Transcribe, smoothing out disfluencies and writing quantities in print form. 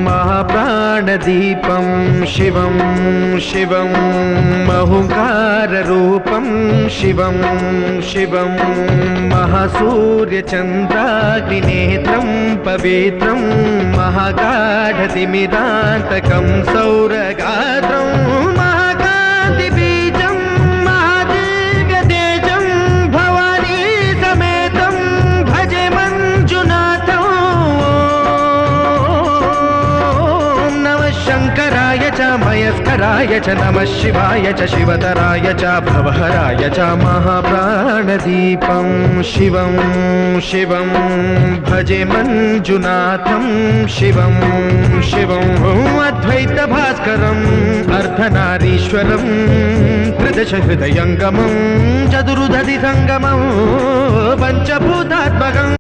महाप्राणदीपं शिवं शिवं महुकाररूपं शिवं शिवं महासूर्यचन्द्राग्निनेत्रं पवित्रं महागाढतिमिरान्तकं सौरगात्रं महाकान्तिबीजं महादिव्यतेजं भवानी समेतं भजे मञ्जुनाथं। शङ्कराय च मयस्कराय च नमः शिवाय च शिवतराय च भवहराय च महाप्राणदीपं शिवं शिवं भजे मञ्जुनाथं शिवं शिवं अद्वैतभास्करम् अर्धनारीश्वरं त्रिदशहृदयङ्गमं चतुर्दधिसङ्गमं पञ्चभूतात्मकम्।